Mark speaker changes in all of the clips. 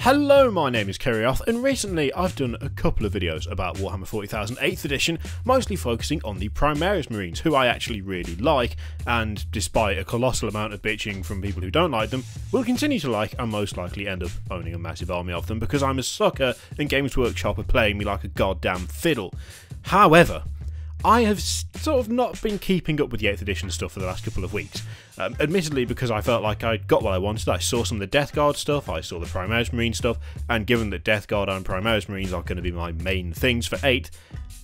Speaker 1: Hello, my name is Kerrioth, and recently I've done a couple of videos about Warhammer 40,000 8th edition, mostly focusing on the Primaris Marines, who I actually really like, and despite a colossal amount of bitching from people who don't like them, will continue to like and most likely end up owning a massive army of them because I'm a sucker and Games Workshop are playing me like a goddamn fiddle. However, I have sort of not been keeping up with the 8th edition stuff for the last couple of weeks. Admittedly, because I felt like I got what I wanted. I saw some of the Death Guard stuff, I saw the Primaris Marine stuff, and given that Death Guard and Primaris Marines are going to be my main things for 8th,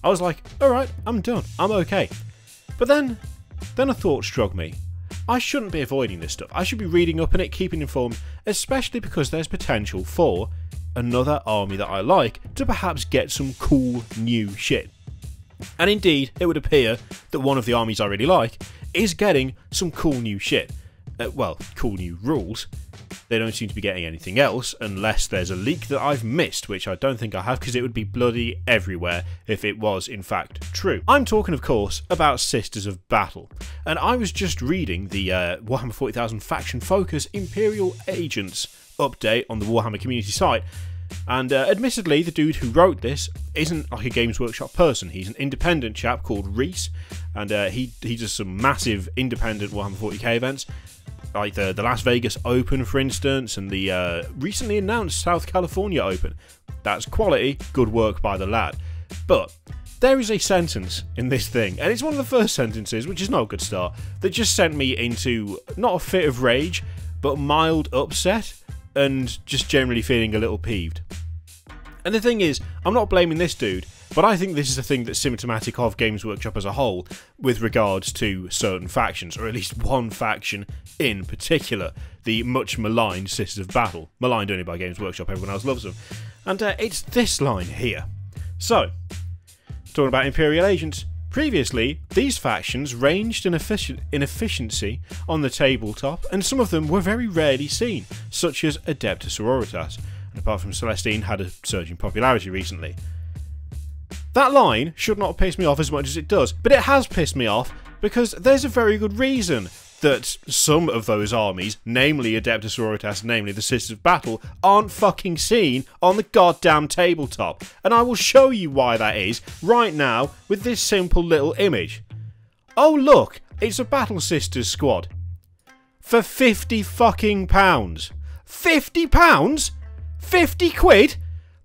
Speaker 1: I was like, alright, I'm done, I'm okay. But then a thought struck me. I shouldn't be avoiding this stuff. I should be reading up on it, keeping informed, especially because there's potential for another army that I like to perhaps get some cool new shit. And indeed, it would appear that one of the armies I really like is getting some cool new shit. Well, cool new rules. They don't seem to be getting anything else, unless there's a leak that I've missed, which I don't think I have, because it would be bloody everywhere if it was in fact true. I'm talking, of course, about Sisters of Battle, and I was just reading the Warhammer 40,000 Faction Focus Imperial Agents update on the Warhammer community site. And admittedly, the dude who wrote this isn't like a Games Workshop person. He's an independent chap called Reese, and he does some massive independent Warhammer 40k events, like the Las Vegas Open, for instance, and the recently announced South California Open. That's quality, good work by the lad. But there is a sentence in this thing, and it's one of the first sentences, which is no good start, that just sent me into not a fit of rage, but mild upset, and just generally feeling a little peeved. And the thing is, I'm not blaming this dude, but I think this is a thing that's symptomatic of Games Workshop as a whole with regards to certain factions, or at least one faction in particular, the much maligned Sisters of Battle. Maligned only by Games Workshop, everyone else loves them. And it's this line here. So, talking about Imperial Agents, previously, these factions ranged in efficiency on the tabletop, and some of them were very rarely seen, such as Adeptus Sororitas, and apart from Celestine, had a surge in popularity recently. That line should not piss me off as much as it does, but it has pissed me off because there's a very good reason that some of those armies, namely Adeptus Sororitas, namely the Sisters of Battle, aren't fucking seen on the goddamn tabletop. And I will show you why that is right now with this simple little image. Oh look, it's a Battle Sisters squad. For 50 fucking pounds. 50 pounds? 50 quid?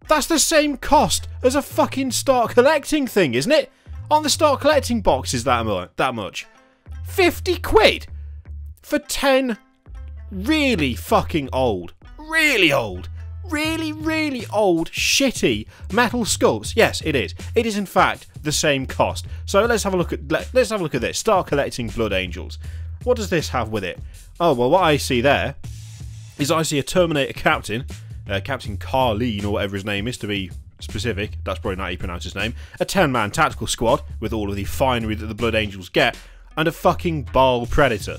Speaker 1: That's the same cost as a fucking start collecting thing, isn't it? On the start collecting boxes that much. 50 quid? For 10 really fucking old, really old, really old, shitty metal sculpts. Yes, it is. It is in fact the same cost. So let's have a look at this. Start collecting Blood Angels. What does this have with it? Oh well, what I see there is I see a Terminator captain, Captain Carleen or whatever his name is to be specific. That's probably not how you pronounce his name. A 10-man tactical squad with all of the finery that the Blood Angels get, and a fucking Baal Predator.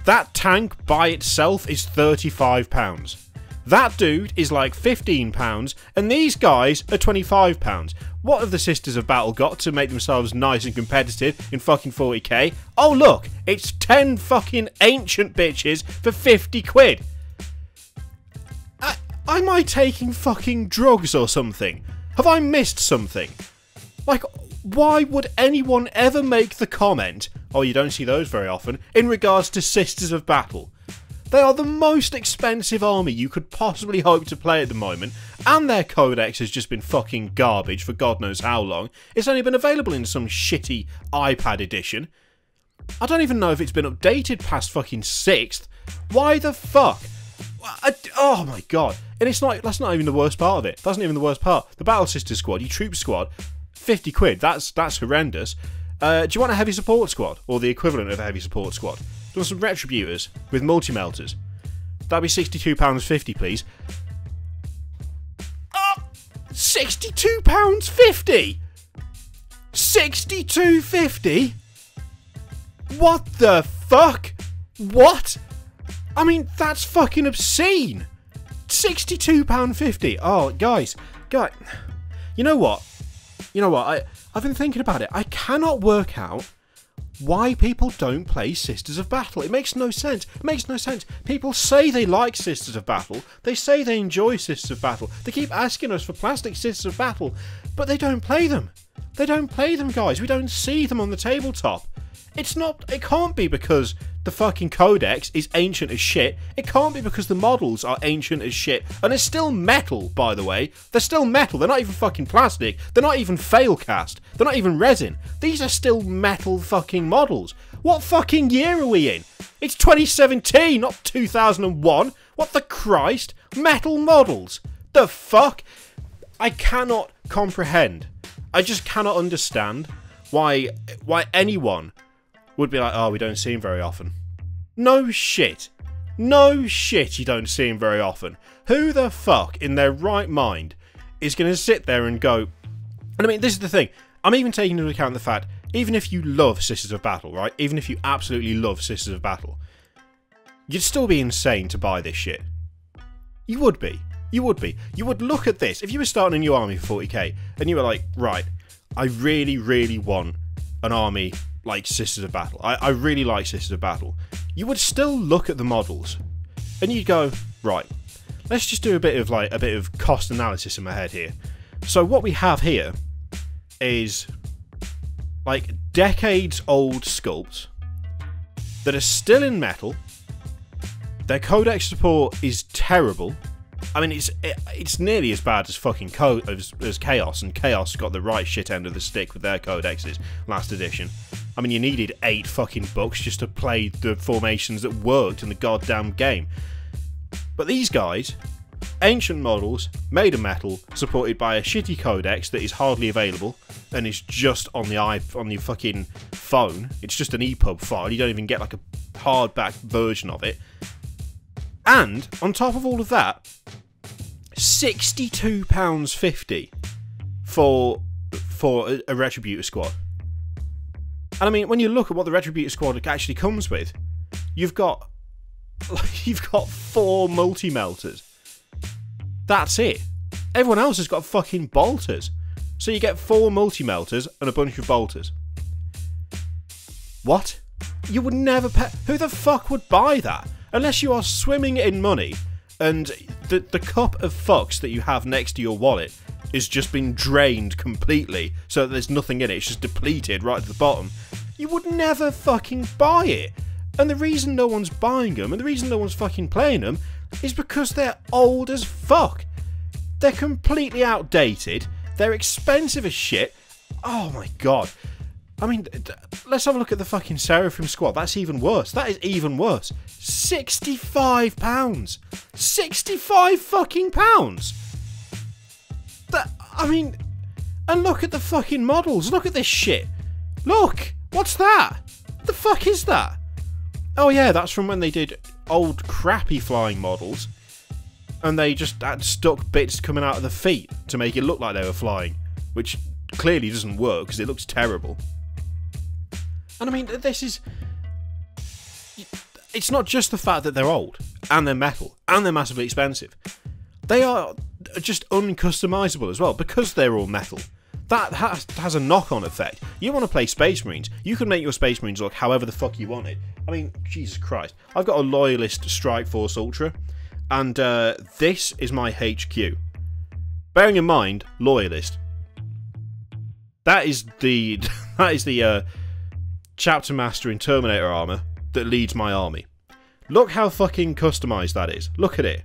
Speaker 1: That tank by itself is £35. That dude is like £15, and these guys are £25. What have the Sisters of Battle got to make themselves nice and competitive in fucking 40k? Oh look, it's 10 fucking ancient bitches for 50 quid. Am I taking fucking drugs or something? Have I missed something? Like, why would anyone ever make the comment, oh you don't see those very often, in regards to Sisters of Battle? They are the most expensive army you could possibly hope to play at the moment, and their Codex has just been fucking garbage for God knows how long. It's only been available in some shitty iPad edition. I don't even know if it's been updated past fucking 6th. Why the fuck? Oh my god. And that's not even the worst part of it. That's not even the worst part. The Battle Sisters squad, your troop squad, 50 quid, that's horrendous. Do you want a heavy support squad? Or the equivalent of a heavy support squad? Do you want some Retributors with multi-melters? That'd be £62.50, please. Oh, £62.50! £62.50? What the fuck? What? I mean, that's fucking obscene! £62.50. Oh, guys, you know what? I've been thinking about it. I cannot work out why people don't play Sisters of Battle. It makes no sense. It makes no sense. People say they like Sisters of Battle. They say they enjoy Sisters of Battle. They keep asking us for plastic Sisters of Battle, but they don't play them. They don't play them, guys. We don't see them on the tabletop. It can't be because the fucking Codex is ancient as shit. It can't be because the models are ancient as shit. And they're still metal, by the way. They're still metal. They're not even fucking plastic. They're not even fail cast. They're not even resin. These are still metal fucking models. What fucking year are we in? It's 2017, not 2001. What the Christ? Metal models. The fuck? I cannot comprehend. I just cannot understand why anyone would be like, oh, we don't see him very often. No shit. No shit, you don't see him very often. Who the fuck in their right mind is going to sit there and go... And I mean, this is the thing. I'm even taking into account the fact, even if you love Sisters of Battle, right? Even if you absolutely love Sisters of Battle, you'd still be insane to buy this shit. You would be. You would be. You would look at this. If you were starting a new army for 40k, and you were like, right, I really, really want an army like Sisters of Battle. I really like Sisters of Battle. You would still look at the models and you'd go, right, let's just do a bit of cost analysis in my head here. So what we have here is like decades old sculpts that are still in metal. Their Codex support is terrible. I mean, it's nearly as bad as fucking as Chaos, and Chaos got the right shit end of the stick with their codexes last edition. I mean, you needed 8 fucking books just to play the formations that worked in the goddamn game. But these guys, ancient models, made of metal, supported by a shitty codex that is hardly available, and is just on the fucking phone. It's just an EPUB file. You don't even get like a hardback version of it. And on top of all of that, £62.50 for a Retributor squad. And I mean, when you look at what the Retributor squad actually comes with, you've got 4 multi-melters. That's it. Everyone else has got fucking bolters. So you get 4 multi-melters and a bunch of bolters. What? You would never pay. Who the fuck would buy that? Unless you are swimming in money and the cup of fucks that you have next to your wallet is just been drained completely so that there's nothing in it, it's just depleted right at the bottom. You would never fucking buy it. And the reason no one's buying them and the reason no one's fucking playing them is because they're old as fuck. They're completely outdated. They're expensive as shit. Oh my god. I mean, let's have a look at the fucking Seraphim squad. That's even worse. That is even worse. £65. 65 fucking pounds. That, I mean, and look at the fucking models. Look at this shit. Look. What's that? The fuck is that? Oh yeah, that's from when they did old crappy flying models. And they just had stuck bits coming out of the feet to make it look like they were flying. Which clearly doesn't work because it looks terrible. And I mean, this is... It's not just the fact that they're old, and they're metal, and they're massively expensive. They are just uncustomizable as well, because they're all metal. That has a knock-on effect. You want to play Space Marines, you can make your Space Marines look however the fuck you want it. I mean, Jesus Christ. I've got a Loyalist Strike Force Ultra, and this is my HQ. Bearing in mind, Loyalist. That is the Chapter Master in Terminator armor that leads my army. Look how fucking customized that is. Look at it.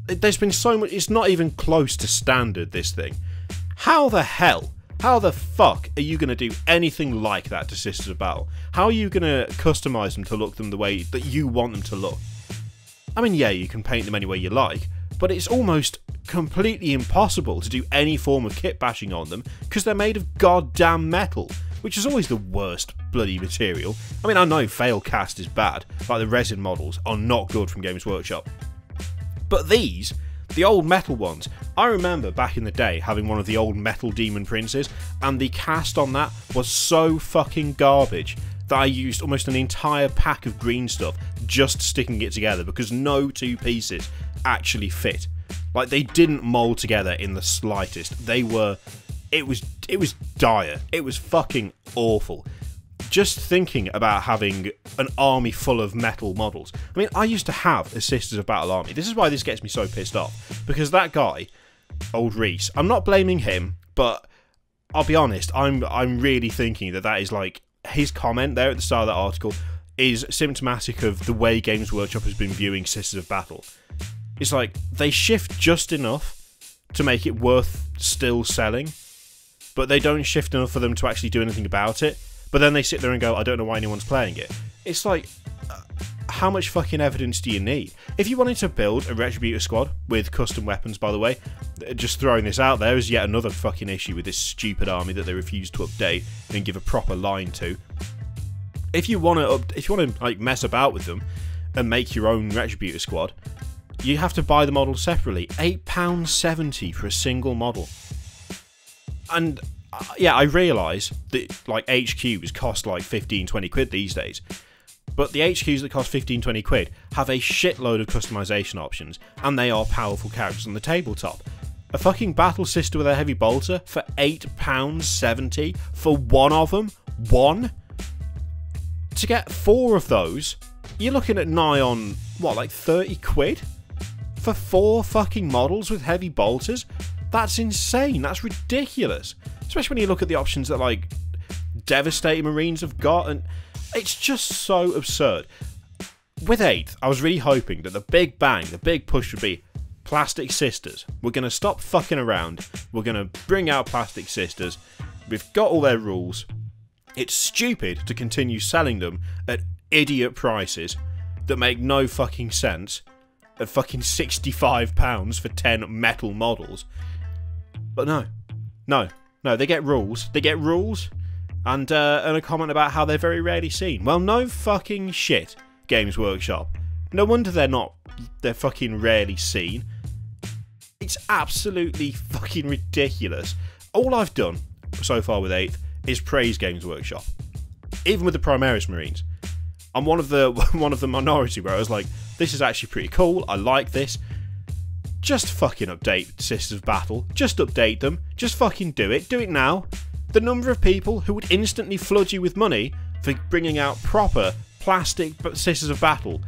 Speaker 1: There's been so much... It's not even close to standard, this thing. How the hell? How the fuck are you going to do anything like that to Sisters of Battle? How are you going to customize them to look them the way that you want them to look? I mean, yeah, you can paint them any way you like, but it's almost completely impossible to do any form of kit bashing on them because they're made of goddamn metal, which is always the worst bloody material. I mean, I know fail cast is bad, like the resin models are not good from Games Workshop. But these, the old metal ones, I remember back in the day having one of the old metal Demon Princes, and the cast on that was so fucking garbage that I used almost an entire pack of green stuff just sticking it together because no 2 pieces actually fit. Like, they didn't mould together in the slightest. They were it was dire. It was fucking awful. Just thinking about having an army full of metal models. I mean, I used to have a Sisters of Battle army. This is why this gets me so pissed off. Because that guy, old Reese, I'm not blaming him, but I'll be honest, I'm really thinking that is like, his comment there at the start of that article is symptomatic of the way Games Workshop has been viewing Sisters of Battle. It's like, they shift just enough to make it worth still selling, but they don't shift enough for them to actually do anything about it. But then they sit there and go, I don't know why anyone's playing it. It's like, how much fucking evidence do you need? If you wanted to build a Retributor squad with custom weapons, by the way, just throwing this out there is yet another fucking issue with this stupid army that they refuse to update and give a proper line to. If you want to like mess about with them and make your own Retributor squad, you have to buy the model separately. £8.70 for a single model. And yeah, I realise that like HQs cost like 15-20 quid these days, but the HQs that cost 15-20 quid have a shitload of customisation options, and they are powerful characters on the tabletop. A fucking battle sister with a heavy bolter for £8.70 for one of them? One? To get 4 of those, you're looking at nigh on, what, like 30 quid? For 4 fucking models with heavy bolters? That's insane, that's ridiculous. Especially when you look at the options that, like, Devastating Marines have got, and it's just so absurd. With 8th, I was really hoping that the big bang, the big push would be Plastic Sisters. We're going to stop fucking around, we're going to bring out Plastic Sisters, we've got all their rules. It's stupid to continue selling them at idiot prices that make no fucking sense, at fucking £65 for 10 metal models. But no, they get rules. They get rules, and a comment about how they're very rarely seen. Well, no fucking shit, Games Workshop. No wonder they're fucking rarely seen. It's absolutely fucking ridiculous. All I've done so far with 8th is praise Games Workshop. Even with the Primaris Marines. I'm one of the minority where I was like, this is actually pretty cool, I like this. Just fucking update Sisters of Battle. Just update them. Just fucking do it. Do it now. The number of people who would instantly flood you with money for bringing out proper plastic Sisters of Battle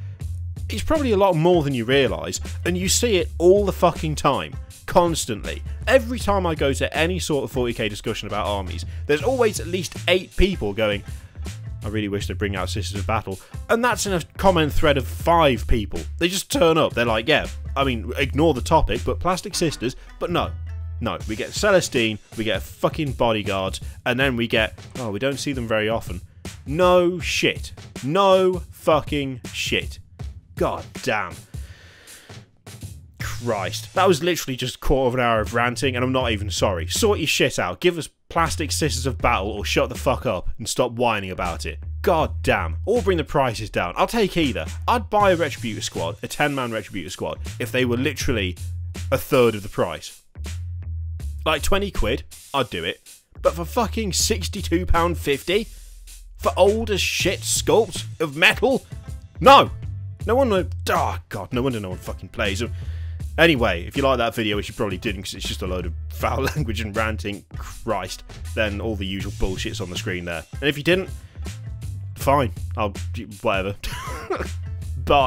Speaker 1: is probably a lot more than you realise, and you see it all the fucking time. Constantly. Every time I go to any sort of 40k discussion about armies, there's always at least 8 people going, I really wish they'd bring out Sisters of Battle. And that's in a comment thread of 5 people. They just turn up. They're like, yeah, I mean, ignore the topic, but Plastic Sisters. But no. We get Celestine, we get fucking bodyguards, and then we get, oh, we don't see them very often. No shit. No fucking shit. God damn. Christ. That was literally just a quarter of an hour of ranting, and I'm not even sorry. Sort your shit out. Give us Plastic Sisters of Battle, or shut the fuck up and stop whining about it. God damn. Or bring the prices down. I'll take either. I'd buy a Retributor squad, a 10-man Retributor squad, if they were literally a third of the price. Like 20 quid, I'd do it. But for fucking £62.50? For old as shit sculpts of metal? No! No one would... Oh, God, no wonder no one fucking plays them. Anyway, if you like that video, which you probably didn't because it's just a load of foul language and ranting, Christ, then all the usual bullshit's on the screen there. And if you didn't, fine. I'll... whatever. Bye.